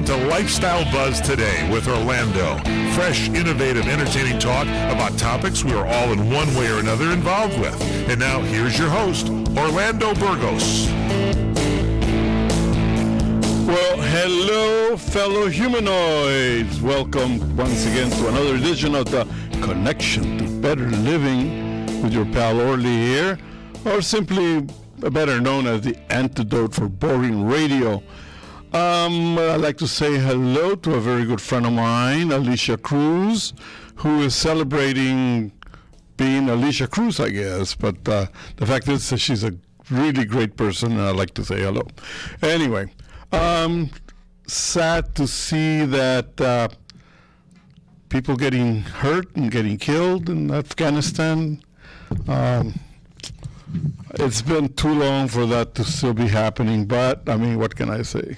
to Lifestyle Buzz Today with Orlando. Fresh, innovative, entertaining talk about topics we are all in one way or another involved with. And now here's your host, Orlando Burgos. Well, hello, fellow humanoids. Welcome once again to another edition of the Connection to Better Living with your pal Orly here, or simply better known as the antidote for boring radio. I'd like to say hello to a very good friend of mine, Alicia Cruz, who is celebrating being Alicia Cruz, I guess. But the fact is that she's a really great person, and I'd like to say hello. Anyway, sad to see that people getting hurt and getting killed in Afghanistan. It's been too long for that to still be happening, but I mean, what can I say?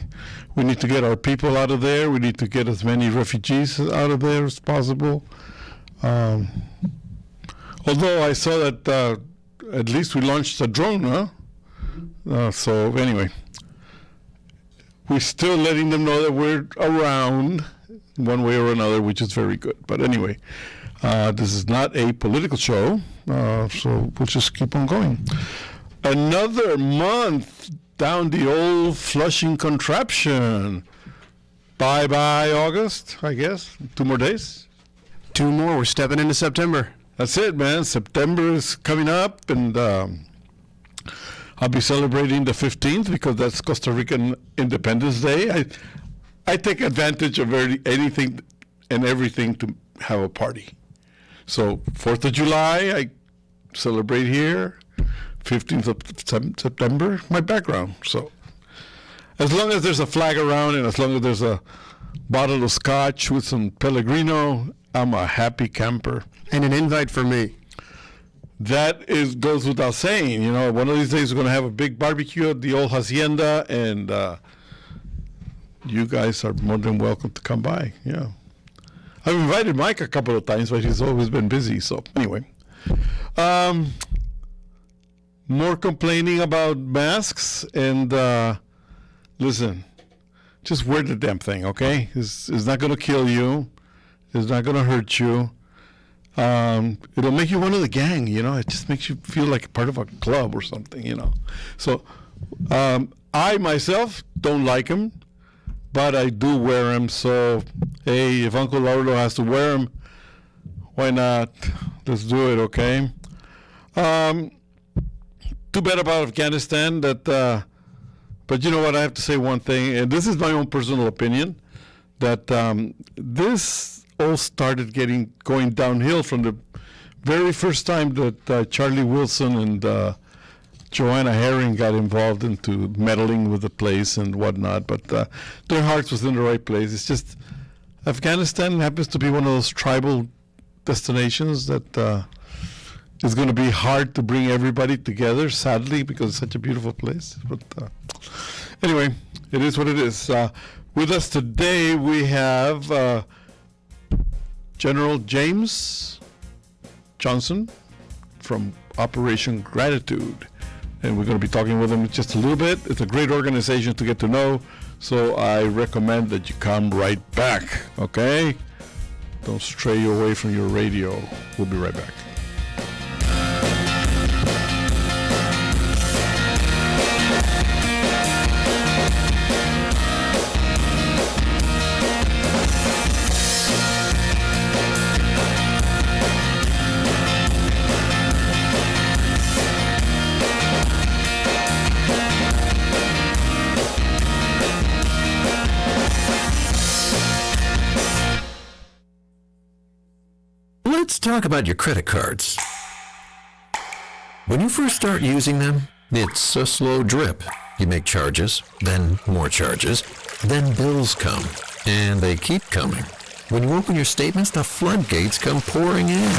We need to get our people out of there. We need to get as many refugees out of there as possible. Although I saw that at least we launched a drone, huh? So anyway, we're still letting them know that we're around one way or another, which is very good. But anyway, this is not a political show, so we'll just keep on going. Another month down the old flushing contraption. Bye-bye, August, I guess. 2 more days. 2 more. We're stepping into September. That's it, man. September is coming up, and I'll be celebrating the 15th because that's Costa Rican Independence Day. I take advantage of anything and everything to have a party. So 4th of July, I celebrate here. 15th of September, my background. So as long as there's a flag around and as long as there's a bottle of scotch with some Pellegrino, I'm a happy camper. And an invite for me. That goes without saying. You know, one of these days we're going to have a big barbecue at the old hacienda, and you guys are more than welcome to come by. Yeah. I've invited Mike a couple of times, but he's always been busy. So anyway, more complaining about masks, and listen, just wear the damn thing, okay? It's not going to kill you. It's not going to hurt you. It'll make you one of the gang, you know. It just makes you feel like part of a club or something, you know. So I myself don't like them, but I do wear them. So, hey, if Uncle Lauro has to wear them, why not? Let's do it, okay? Too bad about Afghanistan but you know what? I have to say one thing, and this is my own personal opinion, that this all started going downhill from the very first time that Charlie Wilson and Joanna Herring got involved into meddling with the place and whatnot, but their hearts was in the right place. It's just Afghanistan happens to be one of those tribal destinations that is going to be hard to bring everybody together, sadly, because it's such a beautiful place. But anyway, it is what it is. With us today, we have General James Johnson from Operation Gratitude. And we're going to be talking with him just a little bit. It's a great organization to get to know, so I recommend that you come right back, okay? Don't stray away from your radio. We'll be right back. Let's talk about your credit cards. When you first start using them, it's a slow drip. You make charges, then more charges, then bills come, and they keep coming. When you open your statements, the floodgates come pouring in.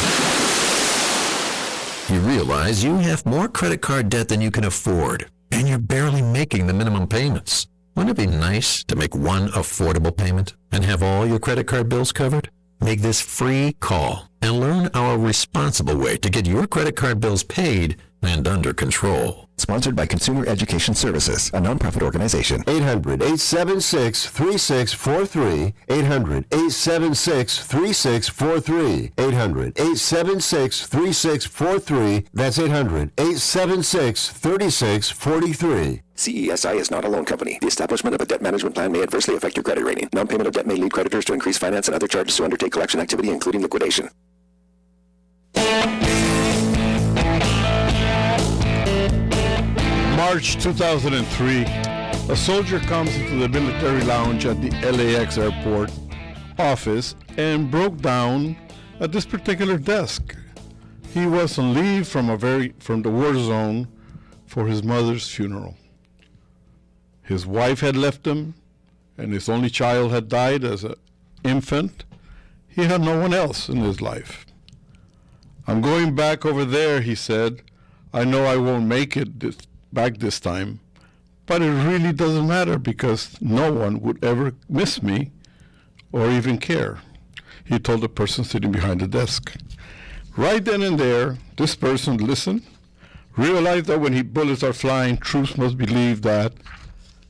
You realize you have more credit card debt than you can afford, and you're barely making the minimum payments. Wouldn't it be nice to make one affordable payment and have all your credit card bills covered? Make this free call and learn our responsible way to get your credit card bills paid and under control. Sponsored by Consumer Education Services, a nonprofit organization. 800-876-3643. 800-876-3643. 800-876-3643. That's 800-876-3643. CESI is not a loan company. The establishment of a debt management plan may adversely affect your credit rating. Non-payment of debt may lead creditors to increase finance and other charges to undertake collection activity, including liquidation. March 2003, a soldier comes into the military lounge at the LAX airport office and broke down at this particular desk. He was on leave from the war zone for his mother's funeral. His wife had left him, and his only child had died as an infant. He had no one else in his life. "I'm going back over there," he said. "I know I won't make it back this time, but it really doesn't matter because no one would ever miss me or even care," he told the person sitting behind the desk. Right then and there, this person listened, realized that when bullets are flying, troops must believe that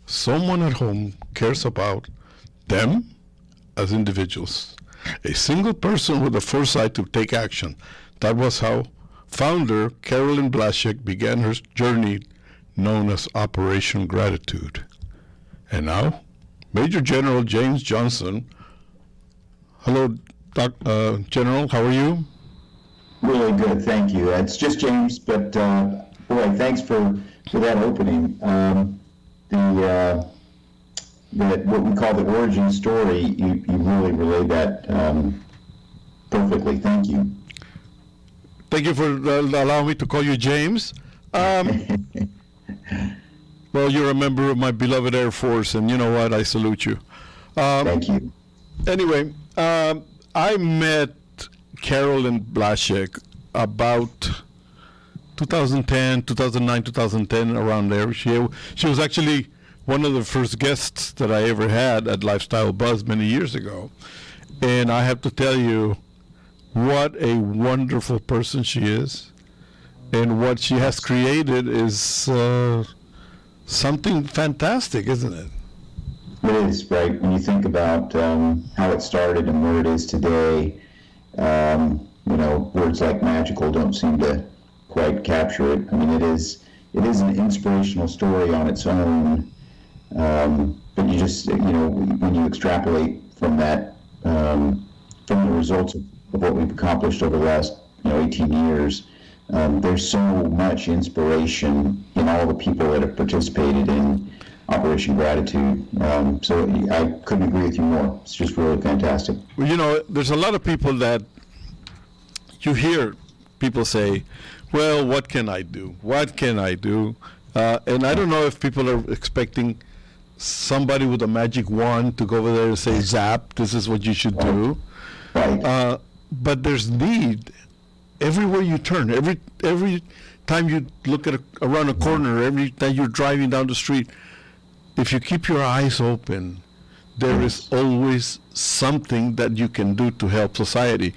someone at home cares about them as individuals. A single person with the foresight to take action. That was how founder Carolyn Blaszczak began her journey known as Operation Gratitude. And now, Major General James Johnson. Hello, General, how are you? Really good, thank you. It's just James, but boy, thanks for that opening. What we call the origin story, you really relayed that perfectly. Thank you. Thank you for allowing me to call you James. Well, you're a member of my beloved Air Force, and you know what? I salute you. Thank you. Anyway, I met Carolyn Blaszczak about 2010, 2009, 2010, around there. She was actually one of the first guests that I ever had at Lifestyle Buzz many years ago. And I have to tell you, what a wonderful person she is. And what she has created is something fantastic, isn't it? It is, right? When you think about how it started and where it is today, words like magical don't seem to quite capture it. I mean, it is an inspirational story on its own, but you just, when you extrapolate from that, from the results of what we've accomplished over the last, 18 years, there's so much inspiration in all the people that have participated in Operation Gratitude. So I couldn't agree with you more. It's just really fantastic. Well, there's a lot of people that you hear people say, well, what can I do? What can I do? And I don't know if people are expecting somebody with a magic wand to go over there and say, zap, this is what you should do. Right. But there's need everywhere you turn. Every time you look around a corner, every time you're driving down the street, if you keep your eyes open, there is always something that you can do to help society.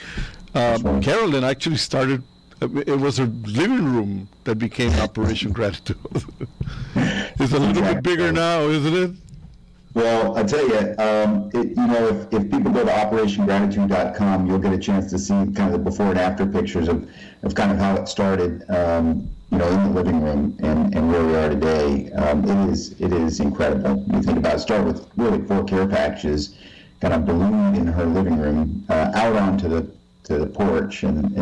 Carolyn actually started, it was her living room that became Operation Gratitude. It's a little bit bigger now, isn't it? Well, I tell you, if people go to OperationGratitude.com, you'll get a chance to see kind of the before and after pictures of kind of how it started, in the living room and where we are today. It is incredible. You think about it, start with really 4 care packages, kind of ballooned in her living room, out onto the porch, and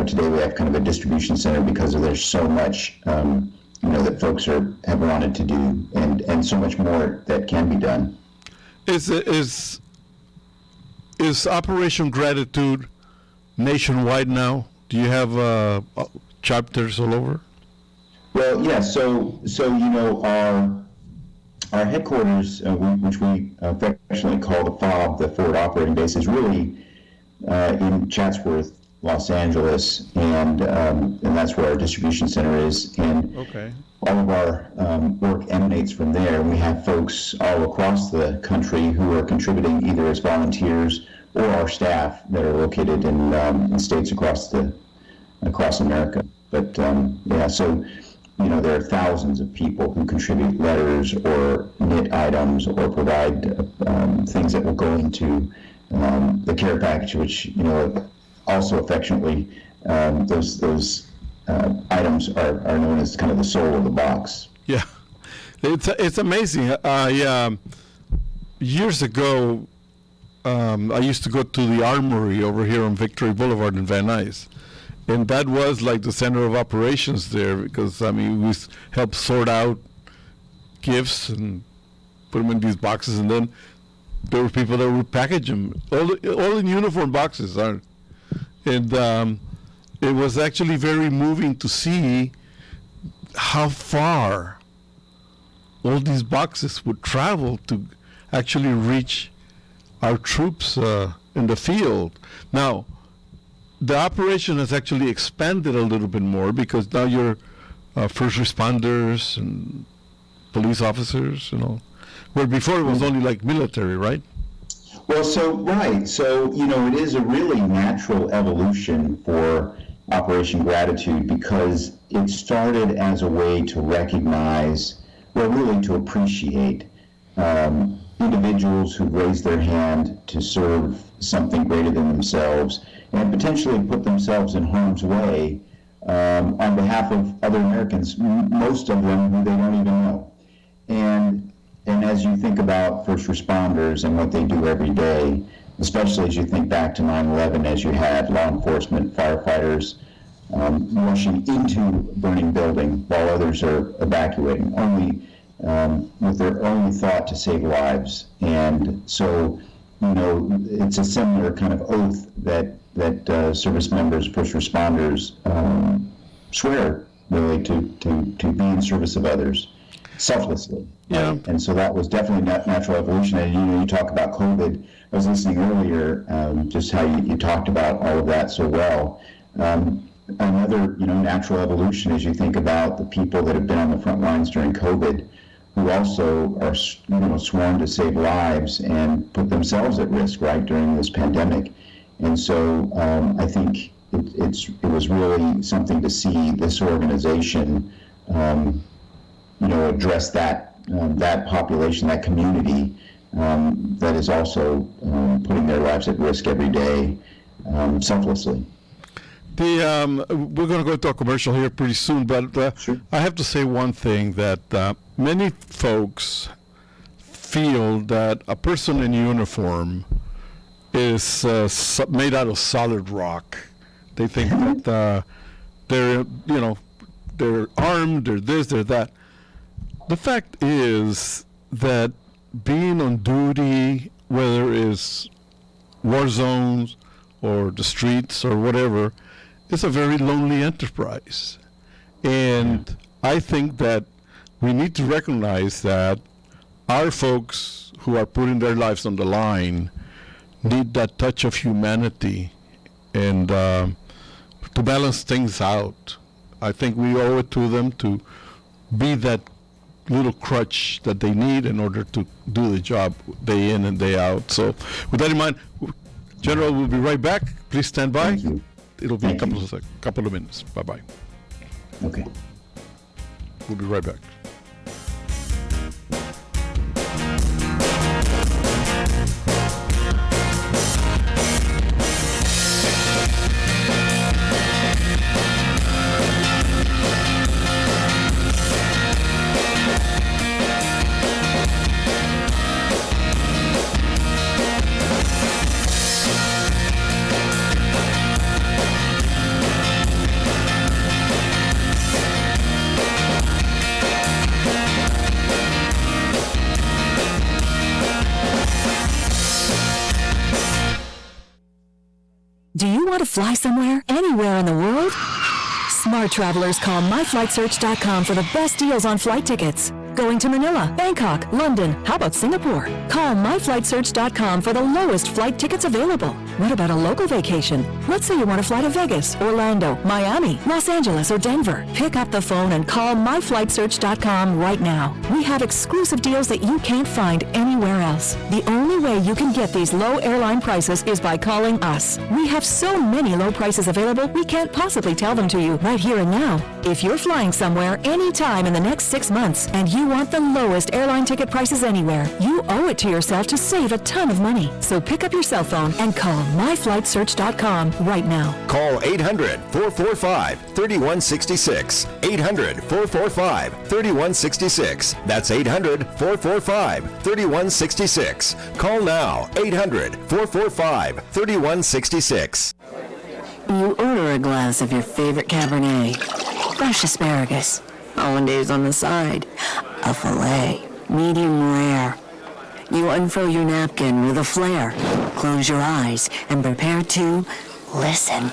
today we have kind of a distribution center because there's so much that folks have wanted to do, and so much more that can be done. Is Operation Gratitude nationwide now? Do you have chapters all over? Well, yeah. So our headquarters, which we affectionately call the FOB, the Forward Operating Base, is really in Chatsworth, Los Angeles, and that's where our distribution center is. And okay. All of our work emanates from there. We have folks all across the country who are contributing either as volunteers or our staff that are located in states across America. But yeah, so there are thousands of people who contribute letters or knit items or provide things that will go into the care package, which also affectionately those items are known as kind of the soul of the box. Yeah, it's amazing. Years ago, I used to go to the Armory over here on Victory Boulevard in Van Nuys. And that was like the center of operations there, because we helped sort out gifts and put them in these boxes, and then there were people that would package them, all in uniform boxes. And it was actually very moving to see how far all these boxes would travel to actually reach our troops in the field. Now, the operation has actually expanded a little bit more, because now you're first responders and police officers, where before it was only like military, right? Well, right. So, it is a really natural evolution for Operation Gratitude, because it started as a way to recognize, really to appreciate individuals who raised their hand to serve something greater than themselves, and potentially put themselves in harm's way on behalf of other Americans, most of them who they don't even know. And as you think about first responders and what they do every day, especially as you think back to 9/11, as you had law enforcement, firefighters rushing into burning building while others are evacuating, only with their only thought to save lives. And so, it's a similar kind of oath that service members, first responders swear, really, to be in service of others selflessly. Yeah. Right? And so that was definitely natural evolution. And you talk about COVID. I was listening earlier, just how you talked about all of that so well. Another natural evolution, as you think about the people that have been on the front lines during COVID, who also are sworn to save lives and put themselves at risk, right, during this pandemic. And so I think it was really something to see this organization, address that population, that community that is also putting their lives at risk every day, selflessly. We're going to go to a commercial here pretty soon, but Sure. I have to say one thing, that many folks feel that a person in uniform is made out of solid rock. They think that they're armed, they're this, they're that. The fact is that being on duty, whether it's war zones or the streets or whatever, it's a very lonely enterprise. And I think that we need to recognize that our folks who are putting their lives on the line need that touch of humanity and to balance things out. I think we owe it to them to be that little crutch that they need in order to do the job day in and day out. So with that in mind, General, we'll be right back. Please stand by. Thank you. It'll be Thank a couple of minutes. Bye-bye. Okay. We'll be right back. Do you want to fly somewhere, anywhere in the world? Smart travelers call myflightsearch.com for the best deals on flight tickets. Going to Manila, Bangkok, London, how about Singapore? Call myflightsearch.com for the lowest flight tickets available. What about a local vacation? Let's say you want to fly to Vegas, Orlando, Miami, Los Angeles, or Denver. Pick up the phone and call myflightsearch.com right now. We have exclusive deals that you can't find anywhere else. The only way you can get these low airline prices is by calling us. We have so many low prices available, we can't possibly tell them to you right here and now. If you're flying somewhere anytime in the next 6 months and you want the lowest airline ticket prices anywhere, you owe it to yourself to save a ton of money. So pick up your cell phone and call myflightsearch.com right now. Call 800-445-3166. 800-445-3166. That's 800-445-3166. Call now. 800-445-3166. You order a glass of your favorite Cabernet, fresh asparagus, hollandaise on the side, a filet, medium rare. You unfurl your napkin with a flair, close your eyes, and prepare to listen.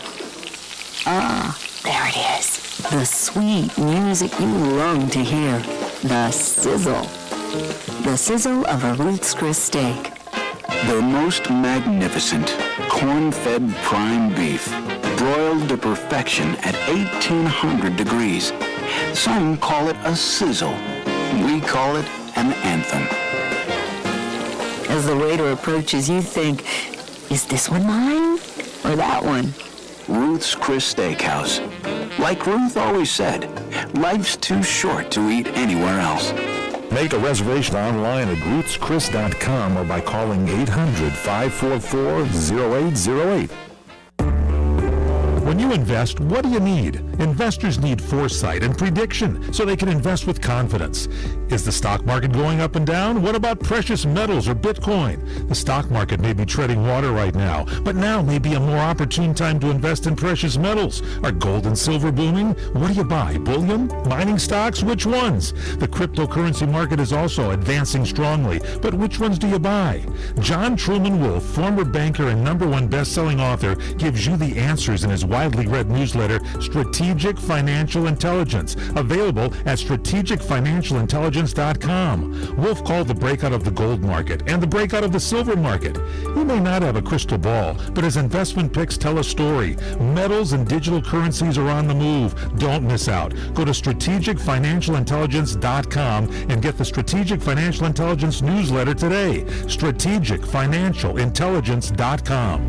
Ah, there it is. The sweet music you long to hear. The sizzle. The sizzle of a Ruth's Chris steak. The most magnificent corn-fed prime beef, broiled to perfection at 1800 degrees. Some call it a sizzle. We call it an anthem. As the waiter approaches, you think, is this one mine or that one? Ruth's Chris Steakhouse. Like Ruth always said, life's too short to eat anywhere else. Make a reservation online at ruthschris.com or by calling 800-544-0808. When you invest, what do you need? Investors need foresight and prediction so they can invest with confidence. Is the stock market going up and down? What about precious metals or Bitcoin? The stock market may be treading water right now, but now may be a more opportune time to invest in precious metals. Are gold and silver booming? What do you buy? Bullion? Mining stocks? Which ones? The cryptocurrency market is also advancing strongly, but which ones do you buy? John Truman Wolfe, former banker and #1 best-selling author, gives you the answers in his widely read newsletter, Strategic Financial Intelligence, available at strategicfinancialintelligence.com. Wolf called the breakout of the gold market and the breakout of the silver market. He may not have a crystal ball, but his investment picks tell a story. Metals and digital currencies are on the move. Don't miss out. Go to strategicfinancialintelligence.com and get the Strategic Financial Intelligence newsletter today. strategicfinancialintelligence.com.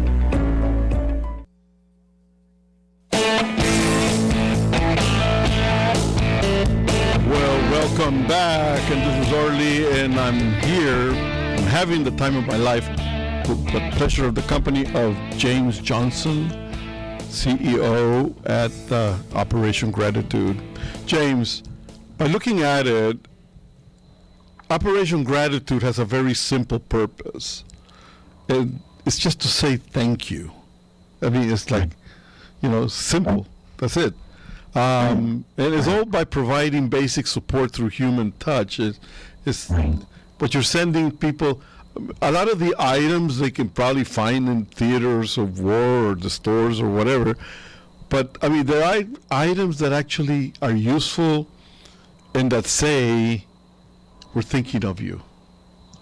Welcome back, and this is Orly, and I'm here. I'm having the time of my life with the pleasure of the company of James Johnson, CEO at Operation Gratitude. James, by looking at it, Operation Gratitude has a very simple purpose. It's just to say thank you. I mean, it's like, simple. That's it. And it's all by providing basic support through human touch. But you're sending people, a lot of the items they can probably find in theaters of war or the stores or whatever. But, I mean, there are items that actually are useful and that say, we're thinking of you.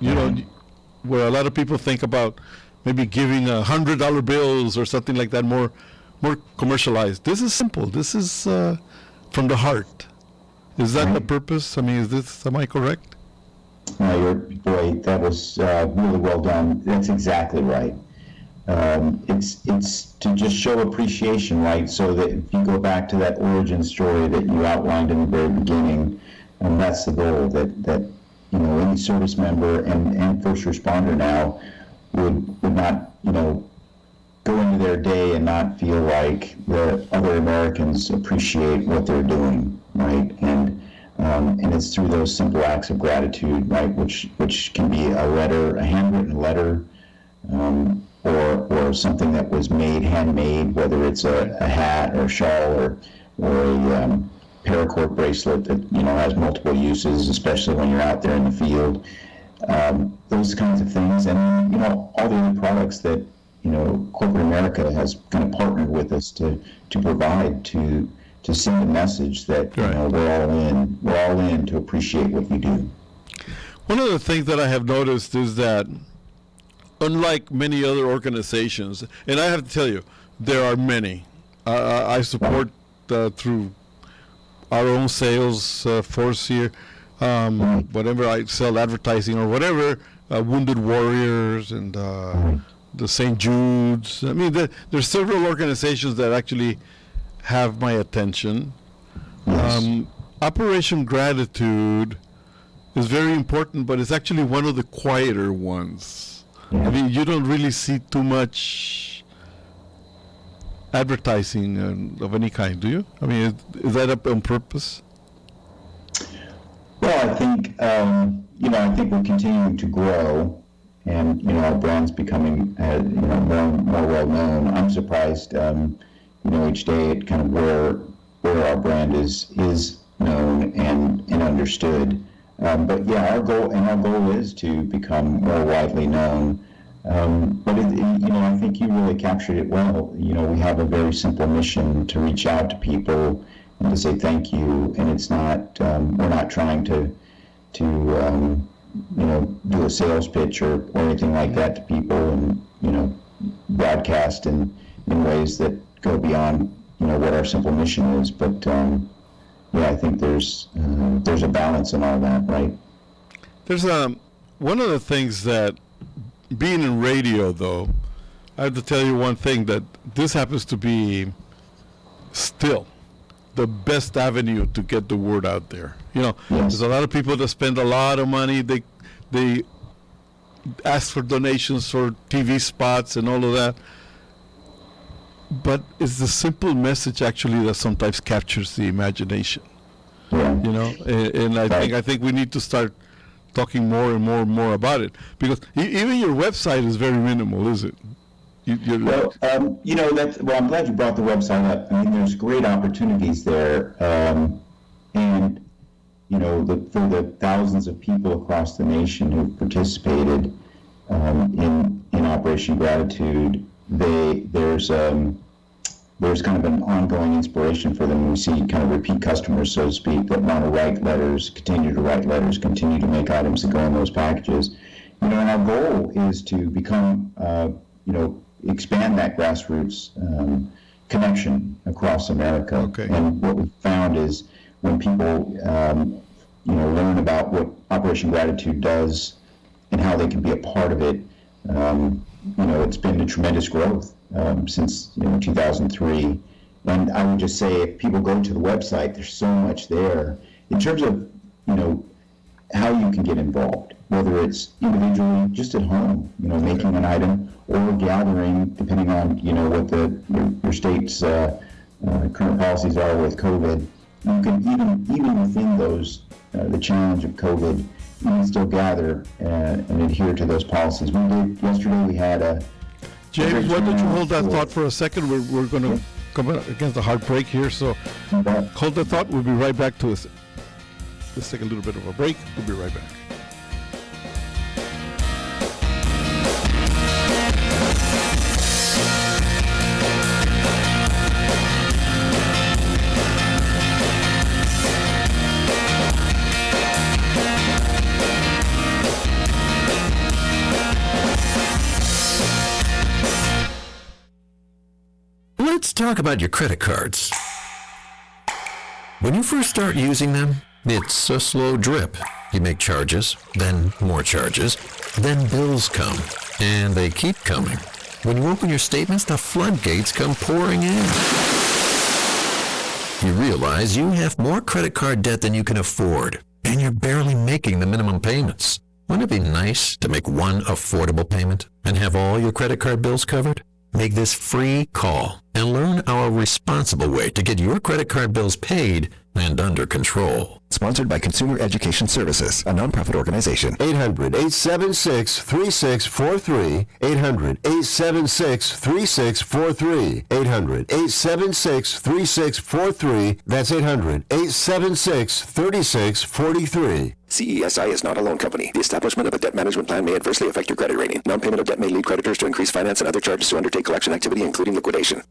You know, where a lot of people think about maybe giving $100 bills or something like that, more commercialized. This is simple. This is from the heart. Is that the purpose? I mean, am I correct? No, boy, that was really well done. That's exactly right. It's to just show appreciation, right? So that if you go back to that origin story that you outlined in the very beginning, and that's the goal, that any service member and first responder now would not, go into their day and not feel like the other Americans appreciate what they're doing, right? And it's through those simple acts of gratitude, right? Which can be a letter, a handwritten letter, or something that was handmade, whether it's a hat or a shawl or a paracord bracelet that has multiple uses, especially when you're out there in the field. Those kinds of things, and all the other products that corporate America has kind of partnered with us to provide to send a message that we're all in to appreciate what you do. One of the things that I have noticed is that unlike many other organizations, and I have to tell you, there are many. I support through our own sales force here, whatever I sell advertising or whatever, Wounded Warriors and the St. Jude's. I mean, there's several organizations that actually have my attention. Yes. Operation Gratitude is very important, but it's actually one of the quieter ones. I mean, you don't really see too much advertising of any kind, do you? I mean, is that up on purpose? Well, I think, I think we're continuing to grow, and, our brand's becoming, more well known. I'm surprised, each day at kind of where our brand is known and understood. But yeah, our goal is to become more widely known. But I think you really captured it well. We have a very simple mission to reach out to people and to say thank you. And it's not, we're not trying to do a sales pitch or anything like that to people, and broadcast in ways that go beyond what our simple mission is. But I think there's a balance in all that, right? There's one of the things that, being in radio, though, I have to tell you one thing, that this happens to be still the best avenue to get the word out there. There's a lot of people that spend a lot of money. They ask for donations for TV spots and all of that. But it's the simple message actually that sometimes captures the imagination. And I think we need to start talking more and more and more about it, because even your website is very minimal, is it? I'm glad you brought the website up. I mean, there's great opportunities there, and for the thousands of people across the nation who've participated in Operation Gratitude, there's kind of an ongoing inspiration for them. We see kind of repeat customers, so to speak, that want to write letters, continue to write letters, continue to make items that go in those packages. And our goal is to become, expand that grassroots connection across America. Okay. And what we found is when people, learn about what Operation Gratitude does and how they can be a part of it, it's been a tremendous growth since 2003. And I would just say, if people go to the website, there's so much there in terms of how you can get involved, whether it's individually, just at home, making an item, or gathering, depending on what your state's current policies are with COVID. You can even within those the challenge of COVID, you can still gather and adhere to those policies. Yesterday we had a James, why don't you hold that thought for a second? We're going to come against a hard break here, so hold that thought. We'll be right back to us. Let's take a little bit of a break. We'll be right back. Let's talk about your credit cards. When you first start using them, it's a slow drip. You make charges, then more charges, then bills come, and they keep coming. When you open your statements, the floodgates come pouring in. You realize you have more credit card debt than you can afford, and you're barely making the minimum payments. Wouldn't it be nice to make one affordable payment and have all your credit card bills covered? Make this free call and learn our responsible way to get your credit card bills paid and under control. Sponsored by Consumer Education Services, a nonprofit organization. 800-876-3643. 800-876-3643. 800-876-3643. That's 800-876-3643. CESI is not a loan company. The establishment of a debt management plan may adversely affect your credit rating. Non-payment of debt may lead creditors to increase finance and other charges to undertake collection activity, including liquidation.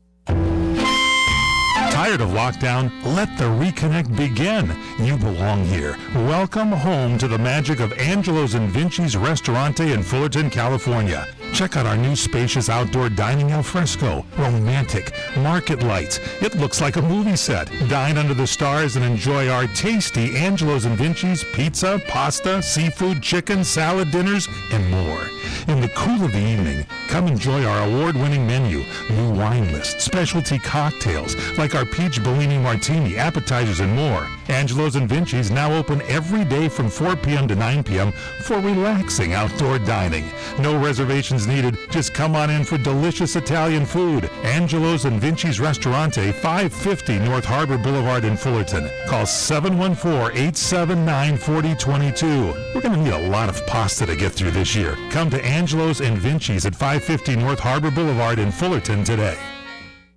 Tired of lockdown? Let the reconnect begin. You belong here. Welcome home to the magic of Angelo's and Vinci's Restaurante in Fullerton, California. Check out our new spacious outdoor dining al fresco. Romantic. Market lights. It looks like a movie set. Dine under the stars and enjoy our tasty Angelo's and Vinci's pizza, pasta, seafood, chicken, salad dinners, and more. In the cool of the evening, come enjoy our award-winning menu, new wine list, specialty cocktails like our peach Bellini martini, appetizers, and more. Angelo's and Vinci's now open every day from 4 p.m. to 9 p.m. for relaxing outdoor dining. No reservations needed. Just come on in for delicious Italian food. Angelo's and Vinci's Restaurante, 550 North Harbor Boulevard in Fullerton. Call 714-879-4022. We're going to need a lot of pasta to get through this year. Come to Angelo's and Vinci's at 550 North Harbor Boulevard in Fullerton today.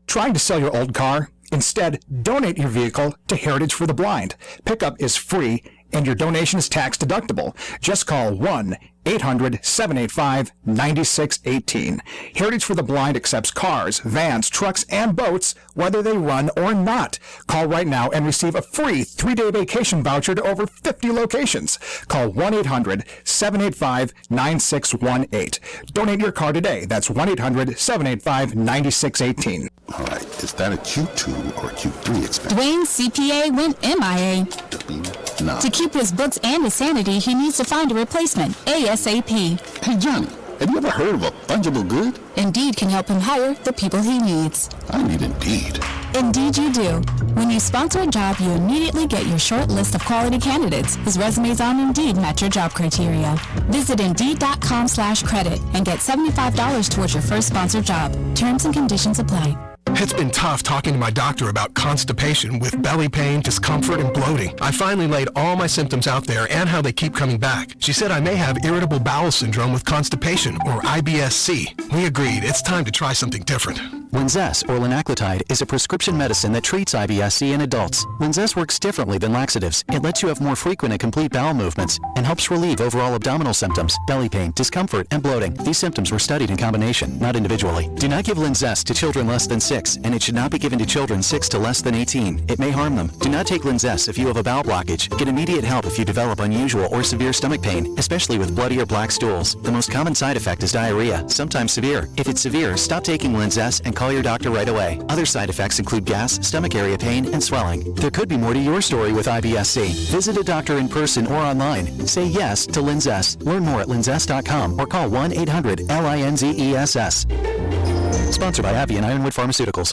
Trying to sell your old car? Instead, donate your vehicle to Heritage for the Blind. Pickup is free and your donation is tax deductible. Just call 1-800-785-9618. Heritage for the Blind accepts cars, vans, trucks, and boats, whether they run or not. Call right now and receive a free 3-day vacation voucher to over 50 locations. Call 1-800-785-9618. Donate your car today. That's 1-800-785-9618. All right, is that a Q2 or Q3 expense? Dwayne's CPA went MIA. No. To keep his books and his sanity, he needs to find a replacement ASAP. Hey, Johnny, have you ever heard of a fungible good? Indeed can help him hire the people he needs. I need Indeed. Indeed you do. When you sponsor a job, you immediately get your short list of quality candidates whose resumes on Indeed match your job criteria. Visit Indeed.com/credit and get $75 towards your first sponsored job. Terms and conditions apply. It's been tough talking to my doctor about constipation with belly pain, discomfort, and bloating. I finally laid all my symptoms out there and how they keep coming back. She said I may have irritable bowel syndrome with constipation, or IBS-C. We agreed it's time to try something different. Linzess, or linaclotide, is a prescription medicine that treats IBS-C in adults. Linzess works differently than laxatives. It lets you have more frequent and complete bowel movements and helps relieve overall abdominal symptoms, belly pain, discomfort, and bloating. These symptoms were studied in combination, not individually. Do not give Linzess to children less than 6, and it should not be given to children 6 to less than 18. It may harm them. Do not take Linzess if you have a bowel blockage. Get immediate help if you develop unusual or severe stomach pain, especially with bloody or black stools. The most common side effect is diarrhea, sometimes severe. If it's severe, stop taking Linzess and call your doctor right away. Other side effects include gas, stomach area pain, and swelling. There could be more to your story with IBS-C. Visit a doctor in person or online. Say yes to Linzess. Learn more at linzess.com or call 1-800-LINZESS. Sponsored by AbbVie and Ironwood Pharmaceuticals.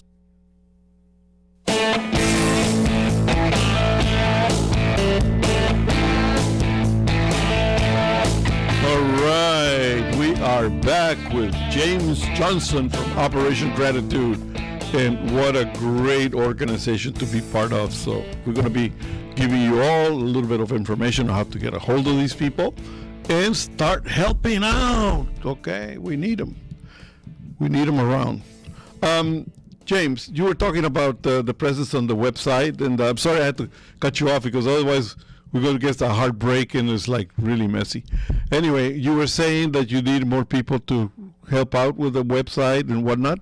All right, we are back with James Johnson from Operation Gratitude, and what a great organization to be part of. So we're going to be giving you all a little bit of information on how to get a hold of these people and start helping out. Okay, we need them. We need them around. James, you were talking about the presence on the website, and I'm sorry I had to cut you off because otherwise we're going to get a heartbreak and it's like really messy. Anyway, you were saying that you need more people to help out with the website and whatnot.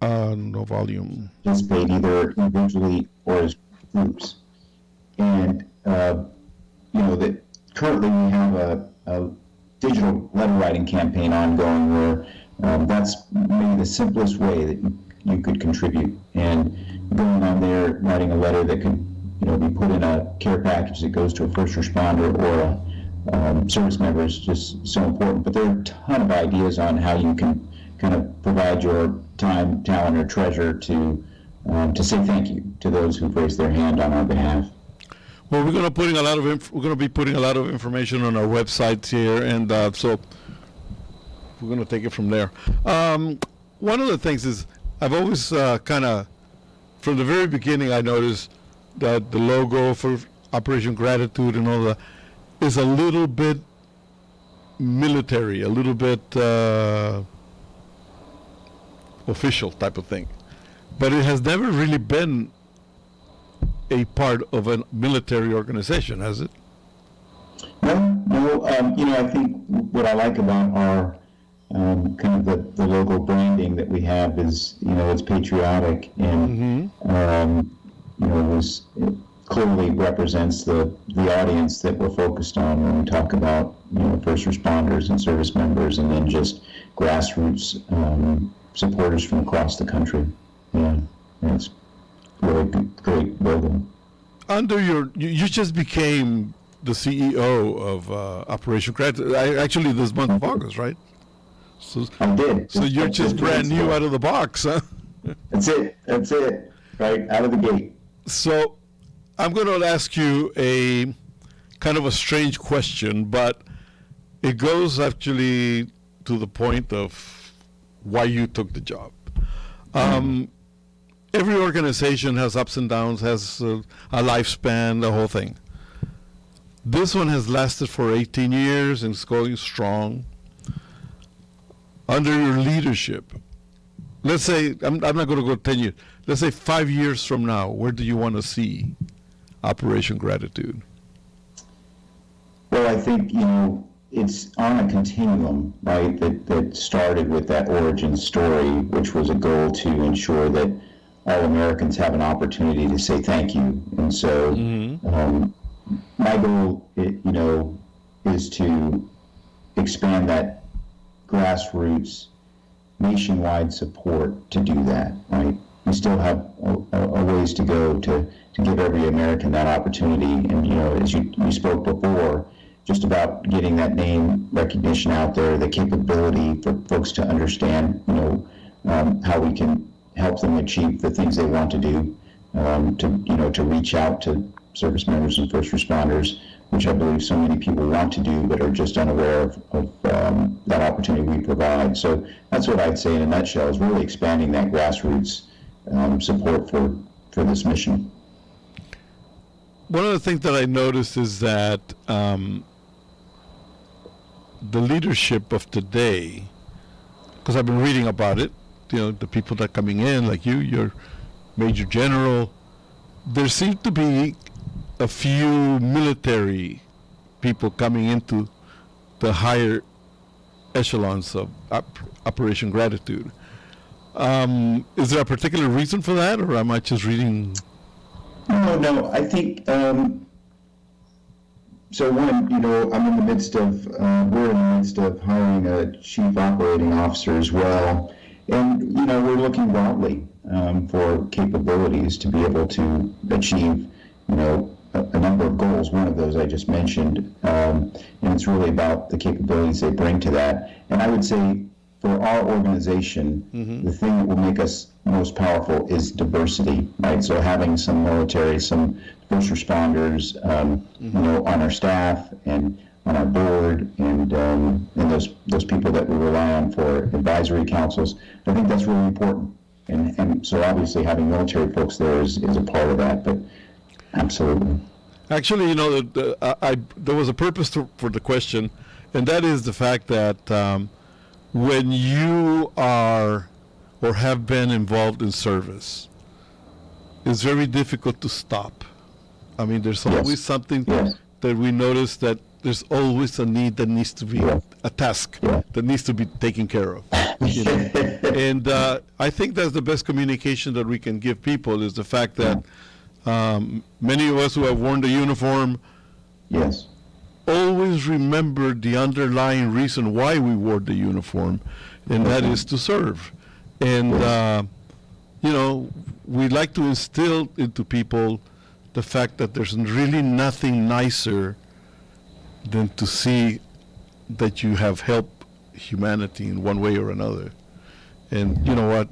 No volume. Participate either individually or as groups. And, that currently we have a digital letter writing campaign ongoing where that's maybe the simplest way that you could contribute. And going on there, writing a letter that could, be put in a care package that goes to a first responder or a service member is just so important. But there are a ton of ideas on how you can kind of provide your time, talent, or treasure to say thank you to those who've raised their hand on our behalf. Well, we're going to be putting a lot of information on our website here, and so we're going to take it from there. One of the things is I've always kind of, from the very beginning, I noticed that the logo for Operation Gratitude and all that is a little bit military, a little bit official type of thing, but it has never really been a part of a military organization, has it? No. I think what I like about our kind of the logo branding that we have is, it's patriotic and, it clearly represents the audience that we're focused on when we talk about, first responders and service members, and then just grassroots supporters from across the country. Yeah, it's really great logo. Under you just became the CEO of Operation Credit. Actually, this month of August, right? So, I did. So you're just brand new out of the box, huh? That's it. Right out of the gate. So I'm going to ask you a kind of a strange question, but it goes actually to the point of why you took the job. Every organization has ups and downs, has a lifespan, the whole thing. This one has lasted for 18 years and it's going strong. Under your leadership, let's say, I'm not going to go 10 years, let's say 5 years from now, where do you want to see Operation Gratitude? Well, I think, it's on a continuum, right, that started with that origin story, which was a goal to ensure that all Americans have an opportunity to say thank you. And so my goal, is to expand that grassroots nationwide support to do that, right? We still have a ways to go to give every American that opportunity. And, as you spoke before, just about getting that name recognition out there, the capability for folks to understand, how we can help them achieve the things they want to do, to reach out to service members and first responders, which I believe so many people want to do but are just unaware of that opportunity we provide. So that's what I'd say in a nutshell, is really expanding that grassroots support for this mission. One of the things that I noticed is that the leadership of today, because I've been reading about it, the people that are coming in, like you're Major General, there seems to be a few military people coming into the higher echelons of Operation Gratitude. Is there a particular reason for that, or am I just reading? No, I think, so one, I'm in the midst of, we're in the midst of hiring a chief operating officer as well. And, we're looking broadly for capabilities to be able to achieve, a number of goals. One of those I just mentioned, and it's really about the capabilities they bring to that. And I would say for our organization, the thing that will make us most powerful is diversity, right? So having some military, some first responders, on our staff and on our board, and those people that we rely on for advisory councils, I think that's really important. And so obviously having military folks there is a part of that, but absolutely. Actually, there was a purpose for the question, and that is the fact that when you are or have been involved in service, it's very difficult to stop. I mean, there's always something that we notice, that there's always a need that needs to be, a task that needs to be taken care of. And I think that's the best communication that we can give people, is the fact that many of us who have worn the uniform always remember the underlying reason why we wore the uniform, and that is to serve. And, we like to instill into people the fact that there's really nothing nicer than to see that you have helped humanity in one way or another. And you know what?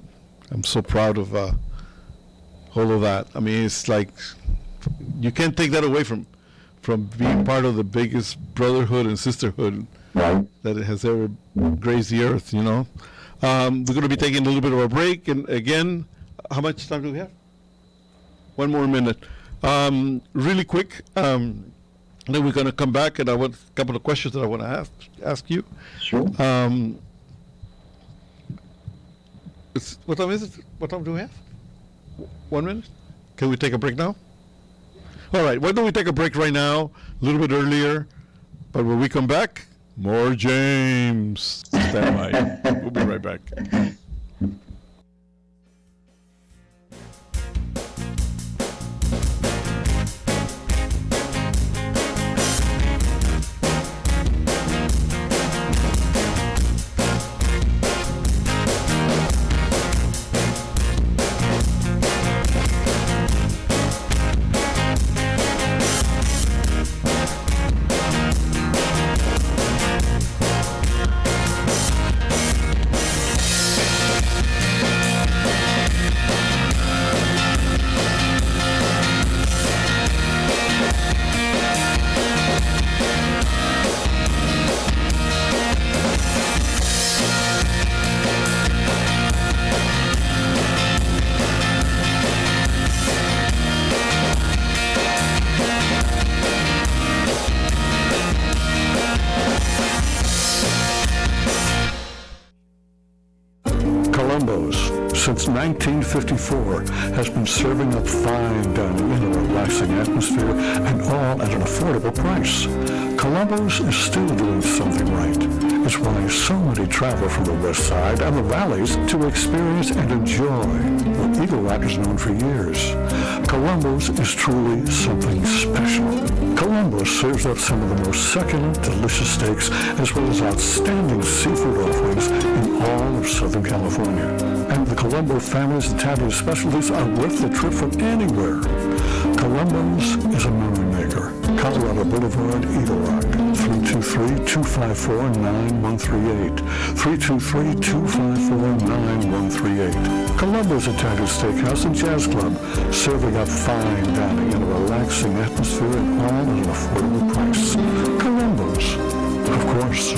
I'm so proud of all of that. I mean, it's like you can't take that away from being part of the biggest brotherhood and sisterhood that it has ever graced the earth, We're going to be taking a little bit of a break. And again, how much time do we have? 1 more minute. Really quick. Then we're going to come back, and I want a couple of questions that I want to ask you. Sure. What time is it? What time do we have? 1 minute? Can we take a break now? All right. Why don't we take a break right now, a little bit earlier, but when we come back, more James. Stay stand by. We'll be right back. Since 1954, has been serving up fine dining in a relaxing atmosphere and all at an affordable price. Columbo's is still doing something right. It's why so many travel from the West Side and the Valleys to experience and enjoy what Eagle Rock is known for years. Columbo's is truly something special. Columbo's serves up some of the most succulent, delicious steaks as well as outstanding seafood offerings in all of Southern California. And the Columbo family's Italian specialties are worth the trip from anywhere. Columbo's is a memory maker. Colorado Boulevard, Eagle Rock, 323-254-9138. 323-254-9138. Columbo's Italian Steakhouse and Jazz Club, serving up fine dining in a relaxing atmosphere and all at an affordable price. Columbo's, of course.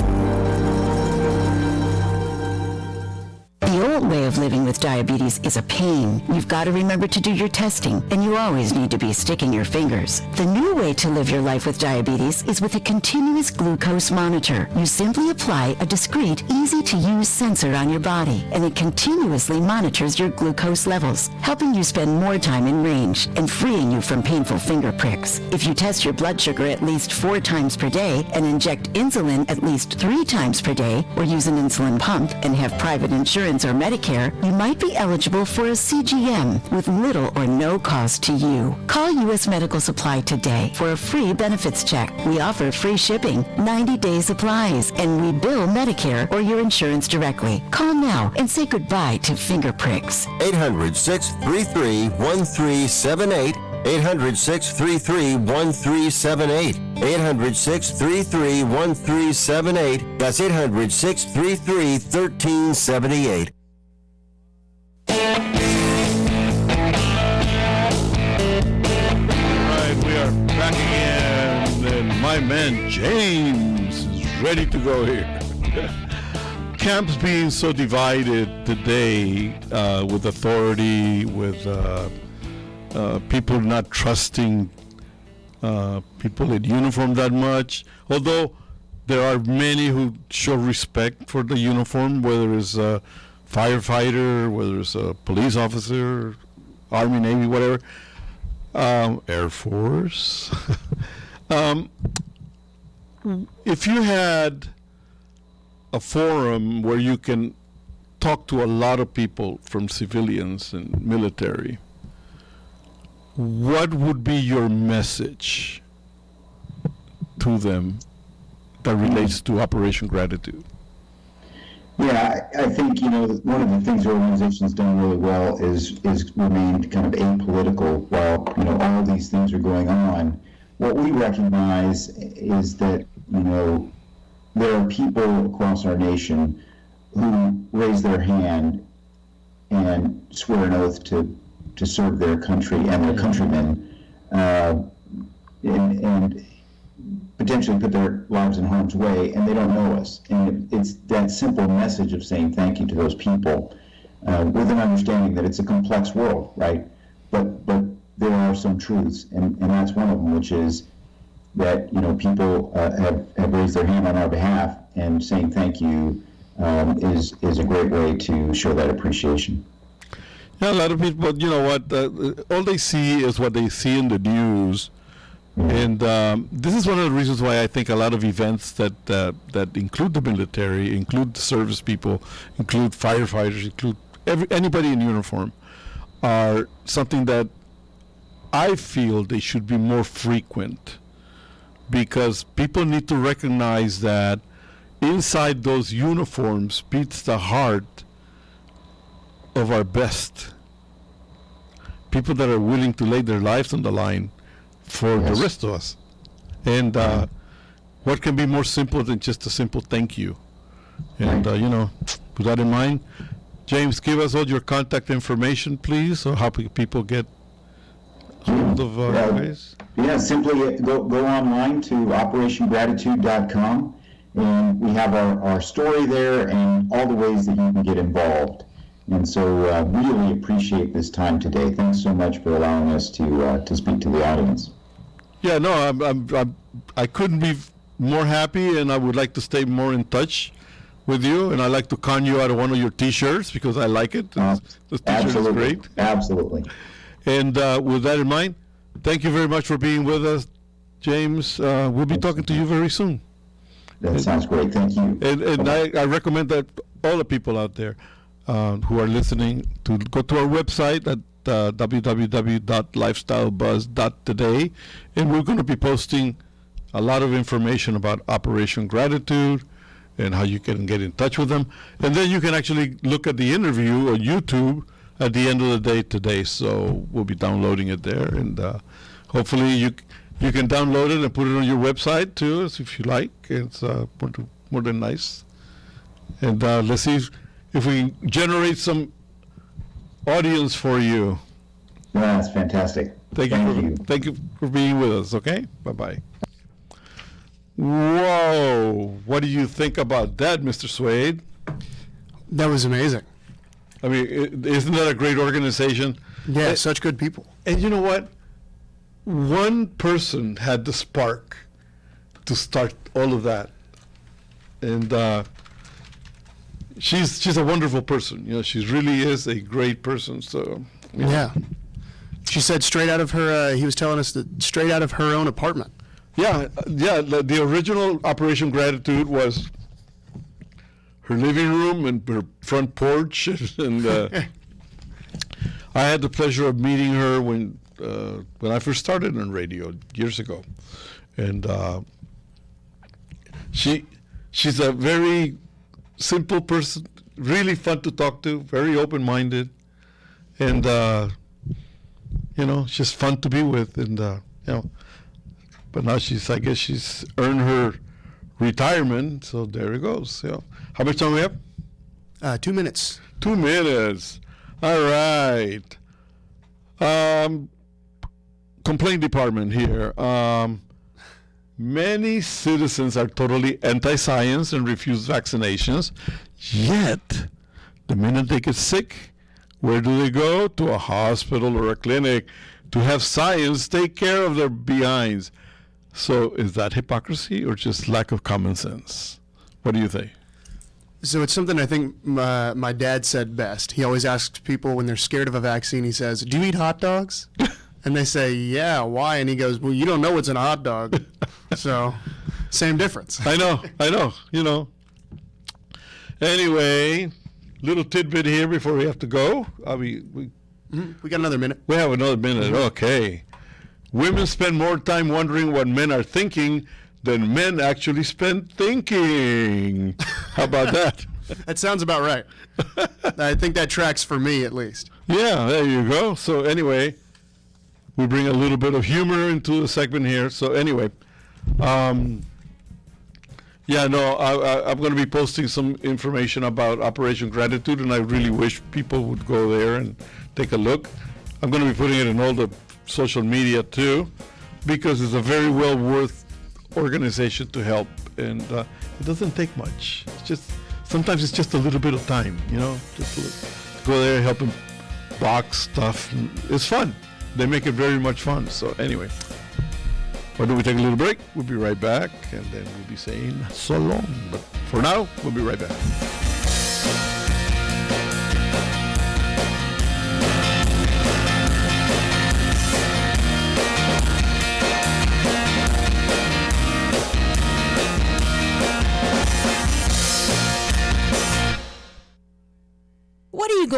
The old way of living with diabetes is a pain. You've got to remember to do your testing, and you always need to be sticking your fingers. The new way to live your life with diabetes is with a continuous glucose monitor. You simply apply a discreet, easy-to-use sensor on your body, and it continuously monitors your glucose levels, helping you spend more time in range and freeing you from painful finger pricks. If you test your blood sugar at least 4 times per day and inject insulin at least 3 times per day, or use an insulin pump and have private insurance or Medicare, you might be eligible for a CGM with little or no cost to you. Call U.S. Medical Supply today for a free benefits check. We offer free shipping, 90-day supplies, and we bill Medicare or your insurance directly. Call now and say goodbye to finger pricks. 800-633-1378. 800-633-1378. 800-633-1378. That's 800-633-1378. Back again, and my man James is ready to go here. Camps being so divided today with authority, with people not trusting people in uniform that much, although there are many who show respect for the uniform, whether it's a firefighter, whether it's a police officer, Army, Navy, whatever. Air Force. If you had a forum where you can talk to a lot of people from civilians and military, what would be your message to them that relates to Operation Gratitude? Yeah, I think, one of the things the organization's done really well is remained kind of apolitical while, all of these things are going on. What we recognize is that, there are people across our nation who raise their hand and swear an oath to serve their country and their countrymen, and potentially put their lives in harm's way, and they don't know us. And it's that simple message of saying thank you to those people, with an understanding that it's a complex world, right? But there are some truths, and that's one of them, which is that people have raised their hand on our behalf, and saying thank you is a great way to show that appreciation. Yeah, a lot of people, all they see is what they see in the news. And this is one of the reasons why I think a lot of events that include the military, include the service people, include firefighters, include anybody in uniform, are something that I feel they should be more frequent, because people need to recognize that inside those uniforms beats the heart of our best. People that are willing to lay their lives on the line for the rest of us. And what can be more simple than just a simple thank you? And, with that in mind, James, give us all your contact information, please, or how people get hold of you guys. Yeah, simply go online to operationgratitude.com, and we have our story there and all the ways that you can get involved. And so really appreciate this time today. Thanks so much for allowing us to speak to the audience. Yeah, no, I couldn't be more happy, and I would like to stay more in touch with you, and I like to con you out of one of your T-shirts because I like it. The T-shirt is great. Absolutely. And with that in mind, thank you very much for being with us, James. We'll be talking to you very soon. That sounds great. Thank you. And I recommend that all the people out there who are listening to go to our website at www.lifestylebuzz.today, and we're going to be posting a lot of information about Operation Gratitude and how you can get in touch with them. And then you can actually look at the interview on YouTube at the end of the day today. So we'll be downloading it there, and hopefully you can download it and put it on your website too, if you like. It's more than nice. And let's see if we can generate some audience for you. Yeah, that's fantastic. Thank you for being with us. Okay, bye-bye. Whoa, what do you think about that, Mr. Suede? That was amazing. I mean, isn't that a great organization? Yeah, such good people. And you know what? One person had the spark to start all of that, and she's a wonderful person. She really is a great person. So yeah, she said straight out of her. He was telling us that straight out of her own apartment. Yeah. The original Operation Gratitude was her living room and her front porch, and I had the pleasure of meeting her when I first started on radio years ago, and she's a very simple person, really fun to talk to, very open-minded, and she's fun to be with, and but now I guess she's earned her retirement, so there it goes. How much time we have? 2 minutes. 2 minutes. All right. Complaint department here. Many citizens are totally anti-science and refuse vaccinations, yet the minute they get sick, where do they go? To a hospital or a clinic to have science take care of their behinds. So is that hypocrisy or just lack of common sense? What do you think? So it's something I think my dad said best. He always asks people when they're scared of a vaccine, he says, "Do you eat hot dogs?" And they say, "Yeah, why?" And he goes, "Well, you don't know what's in a hot dog." So, same difference. I know. Anyway, little tidbit here before we have to go. We got another minute. We have another minute. Okay. Women spend more time wondering what men are thinking than men actually spend thinking. How about that? That sounds about right. I think that tracks for me, at least. Yeah, there you go. So anyway, we bring a little bit of humor into the segment here. So anyway, I'm going to be posting some information about Operation Gratitude, and I really wish people would go there and take a look. I'm going to be putting it in all the social media too, because it's a very well worth organization to help, and it doesn't take much. Sometimes it's just a little bit of time, just to go there, help them box stuff. It's fun. They make it very much fun. So anyway, why don't we take a little break? We'll be right back, and then we'll be saying so long. But for now, we'll be right back.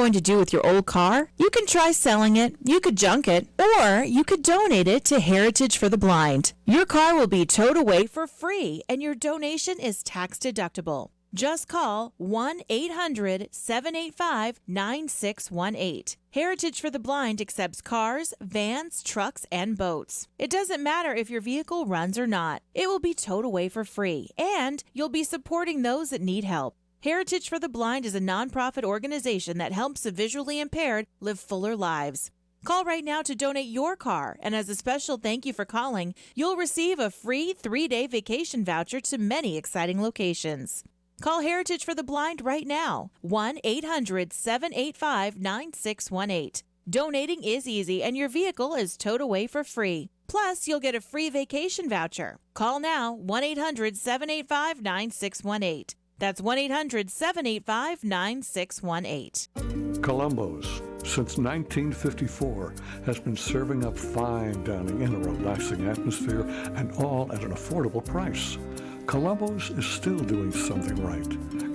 going to do with your old car? You can try selling it, you could junk it, or you could donate it to Heritage for the Blind. Your car will be towed away for free, and your donation is tax deductible. Just call 1-800-785-9618. Heritage for the Blind accepts cars, vans, trucks, and boats. It doesn't matter if your vehicle runs or not. It will be towed away for free, and you'll be supporting those that need help. Heritage for the Blind is a nonprofit organization that helps the visually impaired live fuller lives. Call right now to donate your car, and as a special thank you for calling, you'll receive a free 3-day vacation voucher to many exciting locations. Call Heritage for the Blind right now, 1-800-785-9618. Donating is easy, and your vehicle is towed away for free. Plus, you'll get a free vacation voucher. Call now, 1-800-785-9618. That's 1-800-785-9618. Columbo's, since 1954, has been serving up fine dining in a relaxing atmosphere and all at an affordable price. Columbo's is still doing something right.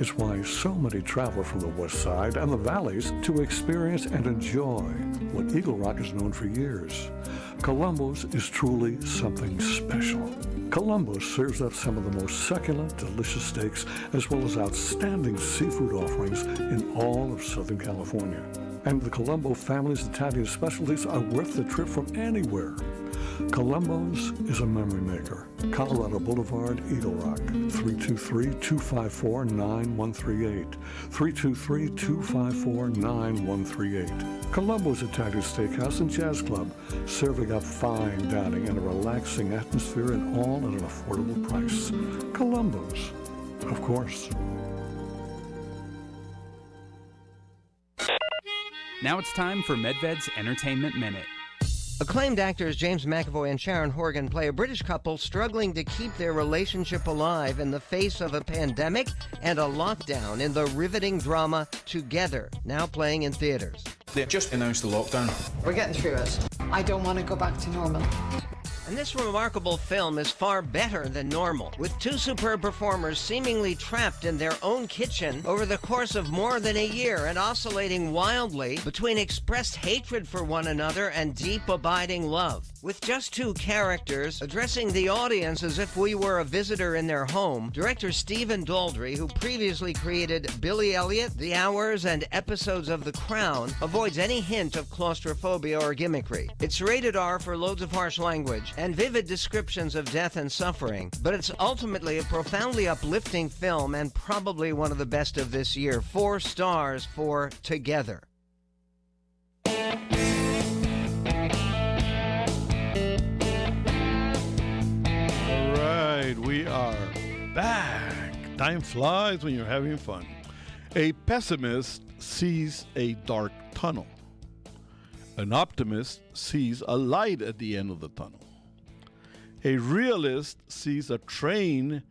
It's why so many travel from the West Side and the Valleys to experience and enjoy what Eagle Rock has known for years. Columbo's is truly something special. Columbo's serves up some of the most succulent, delicious steaks, as well as outstanding seafood offerings in all of Southern California. And the Columbo family's Italian specialties are worth the trip from anywhere. Columbo's is a memory maker. Colorado Boulevard, Eagle Rock, 323-254-9138. 323-254-9138. Columbo's Italian Steakhouse and Jazz Club, serving up fine dining in a relaxing atmosphere and all at an affordable price. Columbo's, of course. Now it's time for MedVed's Entertainment Minute. Acclaimed actors James McAvoy and Sharon Horgan play a British couple struggling to keep their relationship alive in the face of a pandemic and a lockdown in the riveting drama Together, now playing in theaters. They just announced the lockdown. We're getting through it. I don't want to go back to normal. And this remarkable film is far better than normal, with two superb performers seemingly trapped in their own kitchen over the course of more than a year and oscillating wildly between expressed hatred for one another and deep abiding love. With just two characters addressing the audience as if we were a visitor in their home, director Stephen Daldry, who previously created Billy Elliot, The Hours, and episodes of The Crown, avoids any hint of claustrophobia or gimmickry. It's rated R for loads of harsh language and vivid descriptions of death and suffering, but it's ultimately a profoundly uplifting film and probably one of the best of this year. 4 stars for Together. All right, we are back. Time flies when you're having fun. A pessimist sees a dark tunnel. An optimist sees a light at the end of the tunnel. A realist sees a train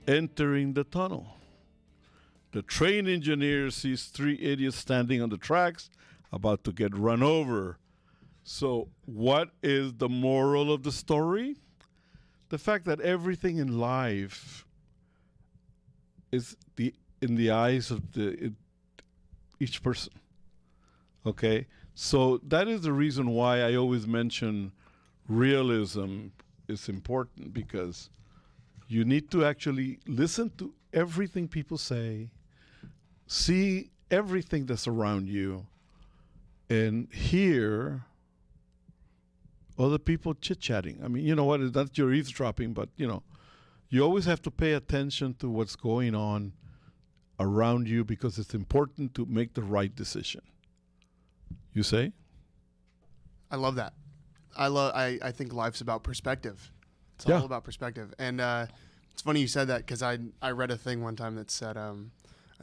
entering the tunnel. The train engineer sees 3 idiots standing on the tracks about to get run over. So what is the moral of the story? The fact that everything in life is in the eyes of each person. Okay? So that is the reason why I always mention realism is important, because you need to actually listen to everything people say, see everything that's around you, and hear other people chit-chatting. I mean, you know what, that's your eavesdropping, but, you know, you always have to pay attention to what's going on around you, because it's important to make the right decision. You say? I love that. I think life's about perspective. It's all about perspective. And it's funny you said that, because I read a thing one time that said an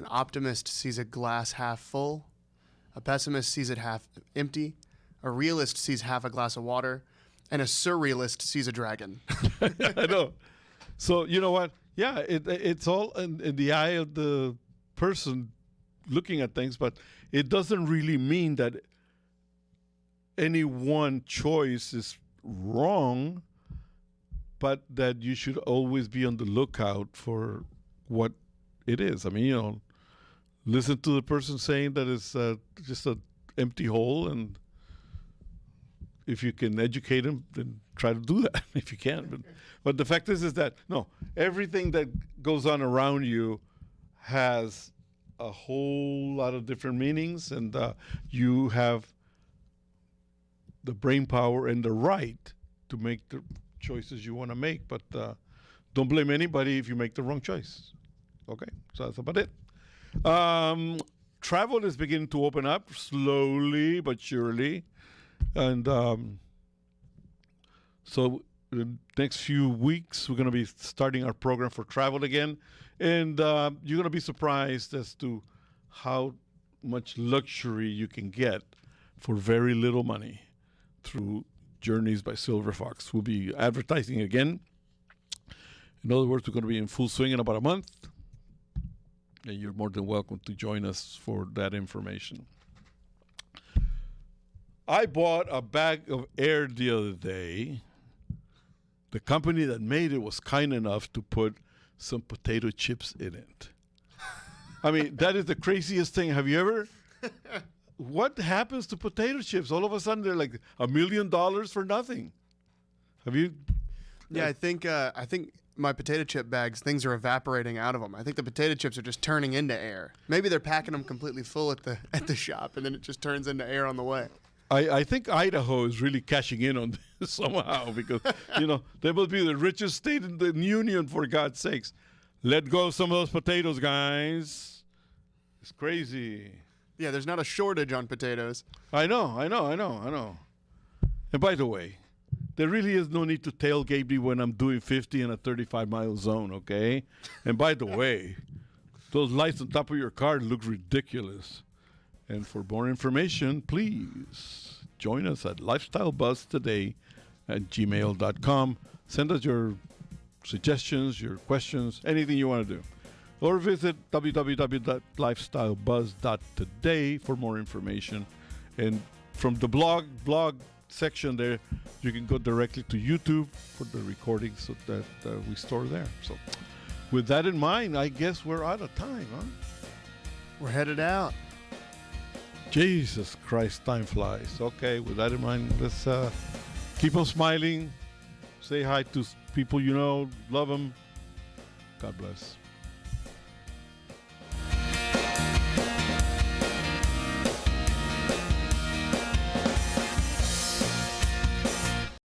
optimist sees a glass half full, a pessimist sees it half empty, a realist sees half a glass of water, and a surrealist sees a dragon. I know. So you know what? Yeah, it's all in the eye of the person looking at things, but it doesn't really mean that any one choice is wrong, but that you should always be on the lookout for what it is. I mean, you know, listen to the person saying that it's just an empty hole, and if you can educate them, then try to do that if you can. But the fact is that, no, everything that goes on around you has a whole lot of different meanings, and you have the brain power and the right to make the choices you want to make. But don't blame anybody if you make the wrong choice. Okay, so that's about it. Travel is beginning to open up slowly but surely. And so the next few weeks, we're going to be starting our program for travel again. And you're going to be surprised as to how much luxury you can get for very little money through Journeys by Silver Fox. We'll be advertising again. In other words, we're going to be in full swing in about a month. And you're more than welcome to join us for that information. I bought a bag of air the other day. The company that made it was kind enough to put some potato chips in it. I mean, that is the craziest thing. Have you ever? What happens to potato chips? All of a sudden, they're like $1 million for nothing. Have you? Yeah, I think my potato chip bags, things are evaporating out of them. I think the potato chips are just turning into air. Maybe they're packing them completely full at the shop, and then it just turns into air on the way. I think Idaho is really cashing in on this somehow because, they will be the richest state in the union, for God's sakes. Let go of some of those potatoes, guys. It's crazy. Yeah, there's not a shortage on potatoes. I know. And by the way, there really is no need to tailgate me when I'm doing 50 in a 35-mile zone, okay? And by the way, those lights on top of your car look ridiculous. And for more information, please join us at lifestylebuzztoday@gmail.com. Send us your suggestions, your questions, anything you want to do. Or visit www.lifestylebuzz.today for more information. And from the blog section there, you can go directly to YouTube for the recordings that we store there. So with that in mind, I guess we're out of time, huh? We're headed out. Jesus Christ, time flies. Okay, with that in mind, let's keep on smiling. Say hi to people you know. Love them. God bless.